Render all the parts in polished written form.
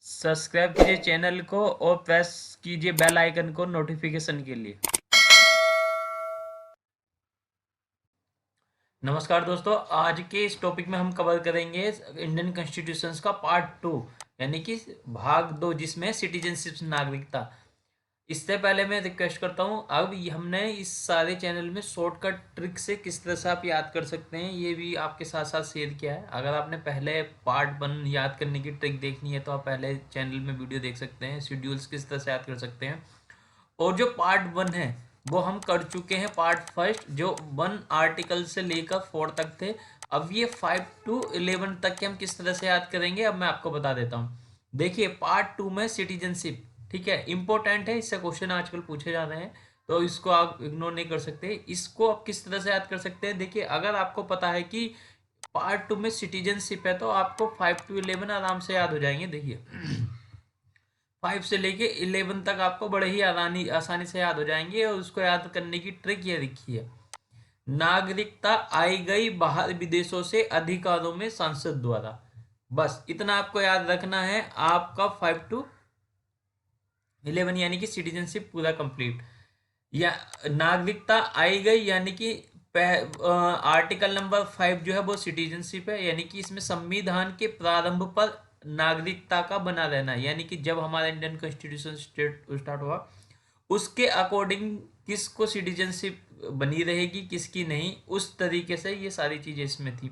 Subscribe कीजिए channel को और प्रेस कीजिए बेल आइकन को नोटिफिकेशन के लिए। नमस्कार दोस्तों, आज के इस टॉपिक में हम कवर करेंगे इंडियन कॉन्स्टिट्यूशन का पार्ट 2 यानी कि भाग 2, जिसमें सिटीजनशिप नागरिकता। इससे पहले मैं रिक्वेस्ट करता हूं, अब हमने इस सारे चैनल में शॉर्टकट ट्रिक से किस तरह से आप याद कर सकते हैं ये भी आपके साथ साथ शेयर किया है। अगर आपने पहले पार्ट 1 याद करने की ट्रिक देखनी है तो आप पहले चैनल में वीडियो देख सकते हैं, शेड्यूल्स किस तरह से याद कर सकते हैं। और जो पार्ट 1 है वो हम कर चुके हैं पार्ट फर्स्ट, जो 1 आर्टिकल से लेकर 4 तक थे। अब ये 5 to 11 तक के हम किस तरह से याद करेंगे अब मैं आपको बता देता हूँ। देखिए पार्ट 2 में सिटीजनशिप, ठीक है, इंपॉर्टेंट है, इससे क्वेश्चन आजकल पूछे जा रहे हैं तो इसको आप इग्नोर नहीं कर सकते। इसको आप किस तरह से याद कर सकते हैं, देखिए अगर आपको पता है कि पार्ट 2 में सिटीजनशिप है तो आपको 5 to 11 आराम से याद हो जाएंगे। देखिए 5 से लेके 11 तक आपको बड़े ही आसानी से याद हो जाएंगे। और उसको याद करने की ट्रिक ये लिखी है, नागरिकता आई गई बाहर विदेशों से अधिकारों में संसद द्वारा। बस इतना आपको याद रखना है, आपका 5 to 11 यानी कि सिटीजनशिप पूरा कंप्लीट। या नागरिकता आई गई यानी कि आर्टिकल नंबर 5 जो है वो सिटीजनशिप है, यानी कि इसमें संविधान के प्रारंभ पर नागरिकता का बना रहना, यानी कि जब हमारा इंडियन कॉन्स्टिट्यूशन स्टार्ट हुआ उसके अकॉर्डिंग किसको सिटीजनशिप बनी रहेगी किसकी नहीं, उस तरीके से ये सारी चीजें इसमें थी।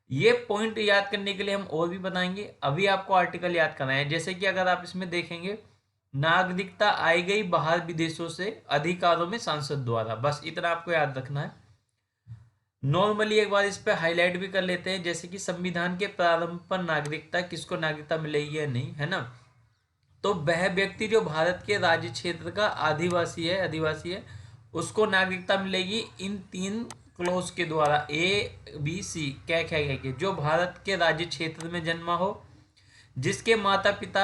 ये पॉइंट याद करने के लिए हम और भी बताएंगे, अभी आपको आर्टिकल याद करना है। जैसे कि अगर आप इसमें देखेंगे, नागरिकता आई गई बाहर विदेशों से अधिकारों में सांसद द्वारा, बस इतना आपको याद रखना है। नॉर्मली एक बार इस पे हाईलाइट भी कर लेते हैं, जैसे कि संविधान के प्रारंभ पर नागरिकता, किसको नागरिकता मिलेगी या नहीं, है ना। तो वह व्यक्ति जो भारत के राज्य क्षेत्र का आदिवासी है उसको नागरिकता मिलेगी इन 3 क्लोज के द्वारा, A, B, C, क्या क्या क्या क्या, जो भारत के राज्य क्षेत्र में जन्मा हो, जिसके माता पिता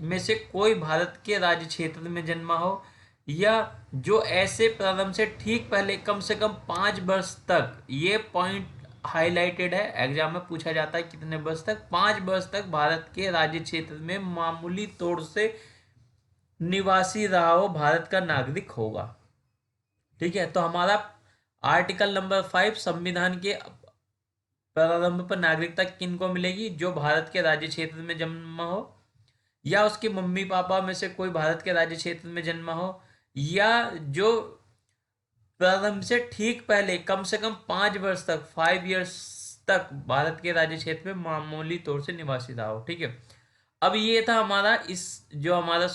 में से कोई भारत के राज्य क्षेत्र में जन्मा हो, या जो ऐसे प्रारंभ से ठीक पहले कम से कम 5 वर्ष तक, ये पॉइंट हाईलाइटेड है, एग्जाम में पूछा जाता है कितने वर्ष तक, 5 वर्ष तक भारत के राज्य क्षेत्र में मामूली तौर से निवासी रहा हो, भारत का नागरिक होगा। ठीक है, तो हमारा आर्टिकल नंबर 5 संविधान के प्रारंभ पर नागरिकता किन को मिलेगी, जो भारत के राज्य क्षेत्र में जन्मा हो, या उसके मम्मी पापा में से कोई भारत के राज्य क्षेत्र में जन्मा हो, या जो प्रारंभ से ठीक पहले कम से कम 5 वर्ष तक, 5 years तक भारत के राज्य क्षेत्र में मामूली तौर से निवासी रहा हो। ठीक है, अब ये था हमारा इस जो हमारा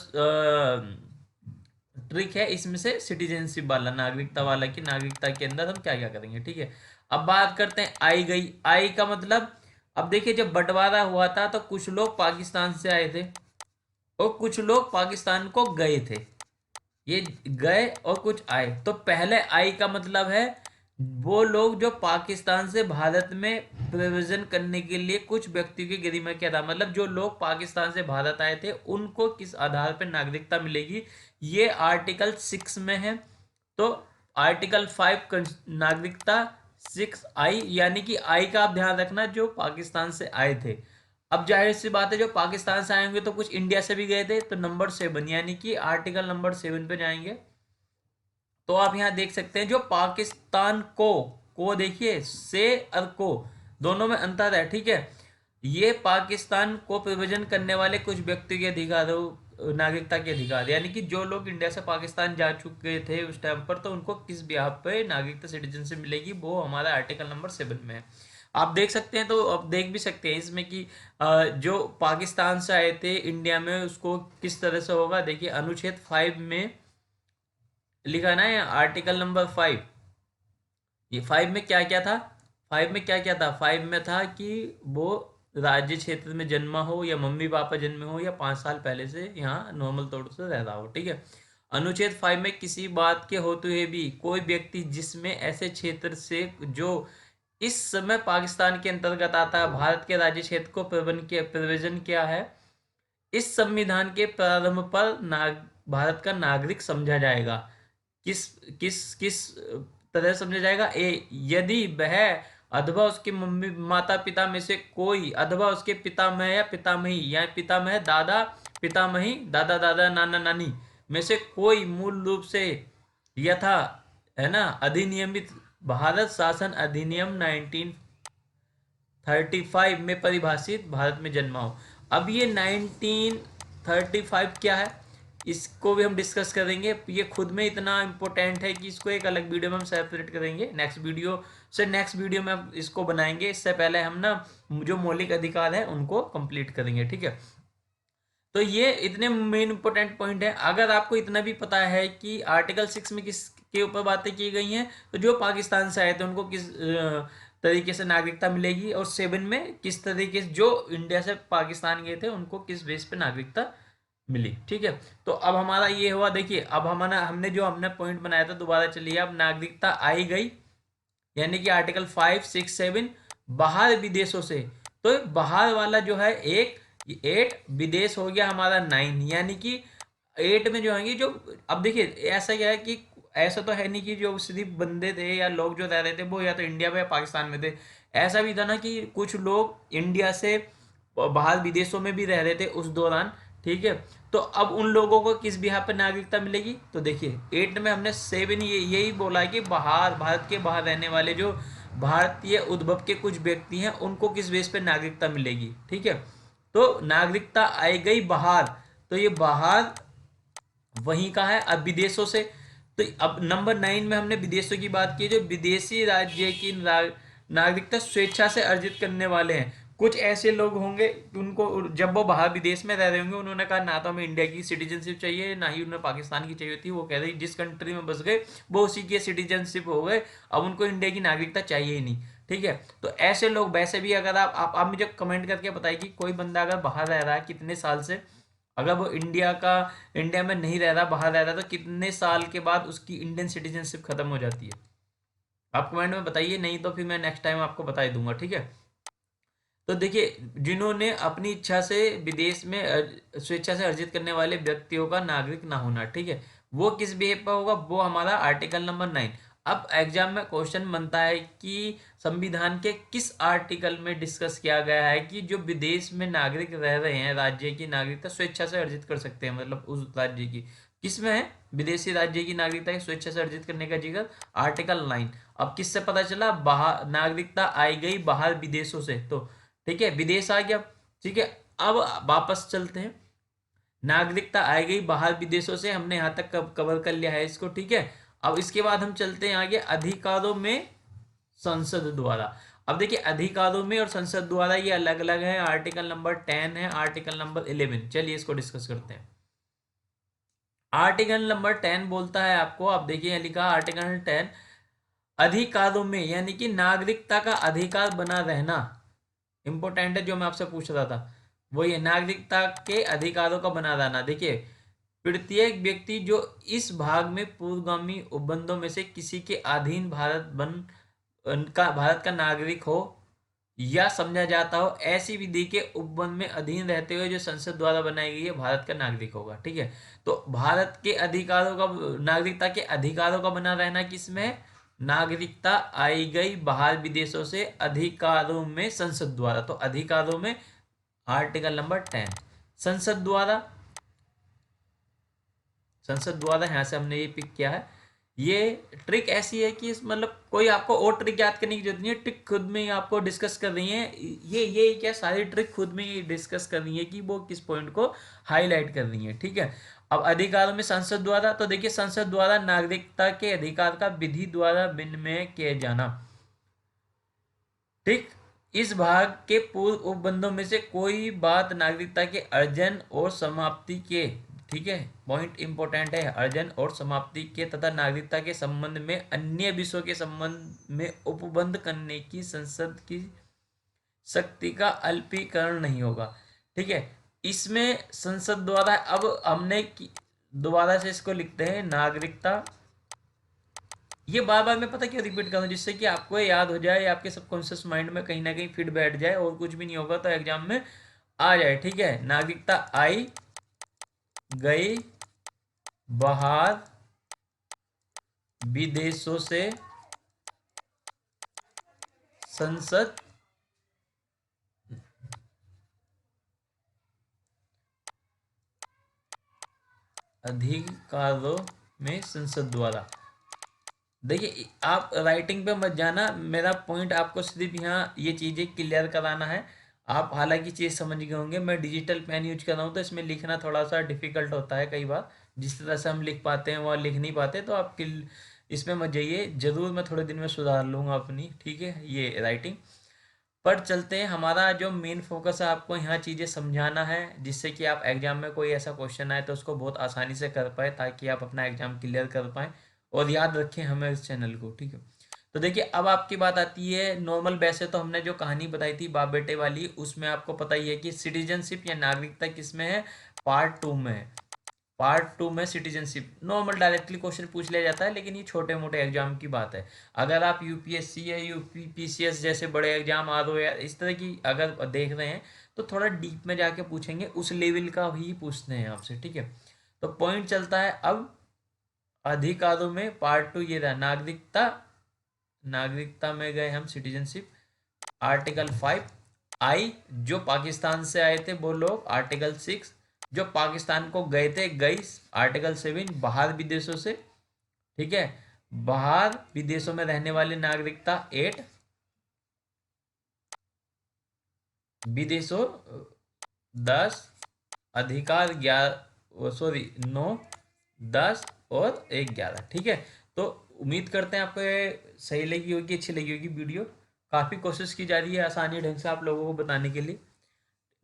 ट्रिक है, इसमें से सिटीजनशिप वाला, नागरिकता वाला, कि नागरिकता के अंदर हम क्या क्या करेंगे। ठीक है, अब बात करते हैं आई गई। आई का मतलब, अब देखिए जब बंटवारा हुआ था तो कुछ लोग पाकिस्तान से आए थे और कुछ लोग पाकिस्तान को गए थे, ये गए और कुछ आए। तो पहले आई का मतलब है वो लोग जो पाकिस्तान से भारत में प्रवेशन करने के लिए कुछ व्यक्तियों की गरिमा क्या था, मतलब जो लोग पाकिस्तान से भारत आए थे उनको किस आधार पर नागरिकता मिलेगी, ये आर्टिकल 6 में है। तो आर्टिकल 5 नागरिकता, 6 आई, यानी कि आई का आप ध्यान रखना जो पाकिस्तान से आए थे। अब जाहिर सी बात है जो पाकिस्तान से आएंगे तो कुछ इंडिया से भी गए थे, तो नंबर 7 यानी कि आर्टिकल नंबर 7 पे जाएंगे। तो आप यहाँ देख सकते हैं जो पाकिस्तान को देखिए, से और को दोनों में अंतर है। ठीक है, ये पाकिस्तान को प्रव्रजन करने वाले कुछ व्यक्ति के अधिकारों, नागरिकता के अधिकार, यानी कि जो लोग इंडिया से पाकिस्तान जा चुके थे उस टाइम पर, तो उनको किस बिहाफ पे नागरिकता सिटीजनशिप मिलेगी, वो हमारा आर्टिकल नंबर 7 में है। आप देख सकते हैं, तो आप देख भी सकते हैं इसमें कि जो पाकिस्तान से आए थे इंडिया में उसको किस तरह से होगा। देखिए अनुच्छेद 5 में लिखा ना है, आर्टिकल नंबर 5, ये 5 में क्या क्या था, 5 में क्या क्या था, 5 में था कि वो राज्य क्षेत्र में जन्मा हो, या मम्मी पापा जन्मे हो, या 5 साल पहले से यहाँ नॉर्मल तौर से रह रहा हो। ठीक है, अनुच्छेद 5 में किसी बात के होते हुए भी कोई व्यक्ति जिसमें ऐसे क्षेत्र से जो इस समय पाकिस्तान के अंतर्गत आता है, भारत के राज्य क्षेत्र को प्रवेशन किया है, इस संविधान के प्रारंभ पर भारत का नागरिक समझा जाएगा। किस किस किस तरह समझा जाएगा, यदि वह अथवा उसके मम्मी माता पिता में से कोई, अथवा उसके पितामह या पितामही या पितामह दादा पितामही दादा दादा नाना नानी में से कोई मूल रूप से यथा, है ना, अधिनियमित भारत शासन अधिनियम 1935 में परिभाषित भारत में जन्मा हो। अब ये 1935 क्या है, इसको भी हम डिस्कस करेंगे। ये खुद में इतना इम्पोर्टेंट है कि इसको एक अलग वीडियो में हम सेपरेट करेंगे। नेक्स्ट वीडियो में हम इसको बनाएंगे। इससे पहले हम ना जो मौलिक अधिकार है उनको कंप्लीट करेंगे, ठीक है। तो ये इतने मेन इंपॉर्टेंट पॉइंट है। अगर आपको इतना भी पता है कि आर्टिकल 6 में किस के ऊपर बातें की गई हैं, तो जो पाकिस्तान से आए थे उनको किस तरीके से नागरिकता मिलेगी, और 7 में किस तरीके से जो इंडिया से पाकिस्तान गए थे उनको किस बेस पे नागरिकता मिली, ठीक है। तो अब हमारा ये हुआ, देखिए अब हमने पॉइंट बनाया था, दोबारा चलिए। अब नागरिकता आई गई, यानी कि आर्टिकल 5, 6, 7 बाहर विदेशों से, तो बाहर वाला जो है 8, विदेश हो गया हमारा 9, यानी कि 8 में जो होंगे जो, अब देखिए ऐसा क्या है कि ऐसा तो है नहीं कि जो सिर्फ बंदे थे या लोग जो रह रहे थे वो या तो इंडिया में या पाकिस्तान में थे। ऐसा भी था ना कि कुछ लोग इंडिया से बाहर विदेशों में भी रह रहे थे उस दौरान, ठीक है। तो अब उन लोगों को किस बिहार पर नागरिकता मिलेगी, तो देखिए 8 में हमने 7 यही बोला है कि भारत के बाहर रहने वाले जो भारतीय उद्भव के कुछ व्यक्ति हैं उनको किस बेस पे नागरिकता मिलेगी, ठीक है। तो नागरिकता आई गई बाहर, तो ये बाहर वहीं का है, अब विदेशों से। तो अब नंबर 9 में हमने विदेशों की बात की, जो विदेशी राज्य की नागरिकता स्वेच्छा से अर्जित करने वाले हैं। कुछ ऐसे लोग होंगे उनको, जब वो बाहर विदेश में रह रहे होंगे, उन्होंने कहा ना तो हमें इंडिया की सिटीजनशिप चाहिए, ना ही उन्हें पाकिस्तान की चाहिए थी। वो कह रहे जिस कंट्री में बस गए वो उसी की सिटीजनशिप हो गए, अब उनको इंडिया की नागरिकता चाहिए ही नहीं, ठीक है। तो ऐसे लोग वैसे भी, अगर आप मुझे कमेंट करके बताइए कि कोई बंदा अगर बाहर रह रहा है कितने साल से, अगर वो इंडिया में नहीं रह रहा, बाहर रह रहा, तो कितने साल के बाद उसकी इंडियन सिटीजनशिप खत्म हो जाती है, आप कमेंट में बताइए, नहीं तो फिर मैं नेक्स्ट टाइम आपको बता ही दूंगा, ठीक है। तो देखिए, जिन्होंने अपनी इच्छा से विदेश में स्वेच्छा से अर्जित करने वाले व्यक्तियों का नागरिक ना होना, ठीक है, वो किस बिहेव पर होगा, वो हमारा आर्टिकल नंबर 9। अब एग्जाम में क्वेश्चन बनता है कि संविधान के किस आर्टिकल में डिस्कस किया गया है कि जो विदेश में नागरिक रह रहे हैं राज्य की नागरिकता स्वेच्छा से अर्जित कर सकते हैं, मतलब उस राज्य की, किसमें है, विदेशी राज्य की नागरिकता की स्वेच्छा से अर्जित करने का जिक्र आर्टिकल 9। अब किससे पता चला, बाहर नागरिकता आई गई बाहर विदेशों से, तो ठीक है, विदेश आ गया, ठीक है। अब वापस चलते हैं, नागरिकता आई गई बाहर विदेशों से, हमने यहां तक कवर कर लिया है इसको, ठीक है। अब इसके बाद हम चलते हैं आगे, अधिकारों में संसद द्वारा। अब देखिए अधिकारों में और संसद द्वारा ये अलग अलग है, आर्टिकल नंबर 10 है, आर्टिकल नंबर 11, चलिए इसको डिस्कस करते हैं। आर्टिकल नंबर 10 बोलता है आपको, अब देखिए लिखा आर्टिकल 10, अधिकारों में यानी कि नागरिकता का अधिकार बना रहना, इंपॉर्टेंट है, जो मैं आपसे पूछ रहा था वो ये नागरिकता के अधिकारों का बना रहना। देखिए, प्रत्येक व्यक्ति जो इस भाग में पूर्वगामी उपबंधों में से किसी के अधीन भारत का नागरिक हो या समझा जाता हो, ऐसी विधि के उपबंध में अधीन रहते हुए जो संसद द्वारा बनाई गई है, भारत का नागरिक होगा, ठीक है। तो भारत के अधिकारों का, नागरिकता के अधिकारों का बना रहना किसमें है, नागरिकता आई गई बाहर विदेशों से, अधिकारों में संसद द्वारा, तो अधिकारों में आर्टिकल नंबर 10, संसद द्वारा यहां से हमने ये पिक किया है। ये ट्रिक ऐसी है कि मतलब कोई आपको और ट्रिक याद करने की जरूरत नहीं है, ट्रिक खुद में ही आपको डिस्कस कर रही है, ये क्या सारी ट्रिक खुद में ही डिस्कस कर रही है कि वो किस पॉइंट को हाईलाइट कर रही है, ठीक है। अब अधिकारों में संसद द्वारा, तो देखिए संसद द्वारा नागरिकता के अधिकार का विधि द्वारा विनिमय किया जाना, ठीक। इस भाग के पूर्व उपबंधों में से कोई बात नागरिकता के अर्जन और समाप्ति के, ठीक है, पॉइंट इंपॉर्टेंट है, अर्जन और समाप्ति के तथा नागरिकता के संबंध में अन्य विषयों के संबंध में उपबंध करने की संसद की शक्ति का अल्पीकरण नहीं होगा, ठीक है। इसमें संसद द्वारा, अब हमने दोबारा से इसको लिखते हैं, नागरिकता, ये बार बार मैं पता क्यों रिपीट कर रहा हूँ, जिससे कि आपको याद हो जाए, आपके सबकॉन्शियस माइंड में कहीं ना कहीं फिट बैठ जाए, और कुछ भी नहीं होगा तो एग्जाम में आ जाए, ठीक है। नागरिकता आई गई बाहर विदेशों से संसद अधिकारों में संसद द्वारा। देखिए आप राइटिंग पे मत जाना, मेरा पॉइंट आपको सिर्फ यहाँ ये चीज़ें क्लियर कराना है। आप हालांकि चीज़ समझ गए होंगे, मैं डिजिटल पेन यूज कर रहा हूँ तो इसमें लिखना थोड़ा सा डिफिकल्ट होता है कई बार, जिस तरह से हम लिख पाते हैं वह लिख नहीं पाते, तो आप इसमें मत जाइए, ज़रूर मैं थोड़े दिन में सुधार लूँगा अपनी, ठीक है, ये राइटिंग। पर चलते हैं, हमारा जो मेन फोकस है आपको यहाँ चीज़ें समझाना है, जिससे कि आप एग्जाम में कोई ऐसा क्वेश्चन आए तो उसको बहुत आसानी से कर पाए, ताकि आप अपना एग्जाम क्लियर कर पाएँ और याद रखें हमें इस चैनल को, ठीक है। तो देखिए अब आपकी बात आती है नॉर्मल, वैसे तो हमने जो कहानी बताई थी बाप बेटे वाली, उसमें आपको पता ही है कि सिटीजनशिप या नागरिकता किस में है, पार्ट 2 में है। पार्ट 2 में सिटीजनशिप नॉर्मल डायरेक्टली क्वेश्चन पूछ लिया जाता है, लेकिन ये छोटे मोटे एग्जाम की बात है। अगर आप यूपीएससी या यूपीपीसीएस जैसे बड़े एग्जाम आ रहे या इस तरह की अगर देख रहे हैं, तो थोड़ा डीप में जाके पूछेंगे, उस लेवल का ही पूछते हैं आपसे, ठीक है। तो पॉइंट चलता है अब अधिकारों में, पार्ट 2 ये रहा नागरिकता। नागरिकता में गए हम, सिटीजनशिप आर्टिकल 5। आई जो पाकिस्तान से आए थे वो लोग, आर्टिकल 6। जो पाकिस्तान को गए थे गई, आर्टिकल 7। बाहर विदेशों से, ठीक है, बाहर विदेशों में रहने वाले नागरिकता 8। विदेशों 10। अधिकार 11, सॉरी 9, 10 और 1 11, ठीक है। तो उम्मीद करते हैं आपको ये सही लगी होगी, अच्छी लगी होगी वीडियो। काफ़ी कोशिश की जा रही है आसानी ढंग से आप लोगों को बताने के लिए।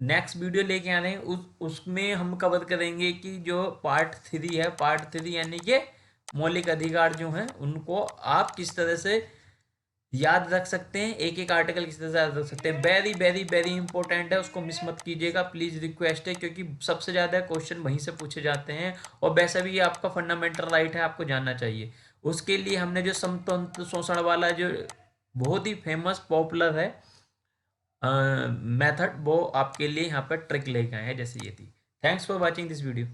नेक्स्ट वीडियो लेके आ रहे हैं, उसमें हम कवर करेंगे कि जो पार्ट 3 है, पार्ट 3 यानी कि मौलिक अधिकार जो हैं उनको आप किस तरह से याद रख सकते हैं, एक एक आर्टिकल किस तरह से याद रख सकते हैं। वेरी वेरी वेरी इंपॉर्टेंट है, उसको मिस मत कीजिएगा प्लीज़, रिक्वेस्ट है, क्योंकि सबसे ज़्यादा क्वेश्चन वहीं से पूछे जाते हैं, और वैसे भी ये आपका फंडामेंटल राइट है, आपको जानना चाहिए। उसके लिए हमने जो समतंत्र शोषण वाला जो बहुत ही फेमस पॉपुलर है मेथड, वो आपके लिए यहाँ पर ट्रिक लेके आए हैं, जैसे ये थी। Thanks for watching this video.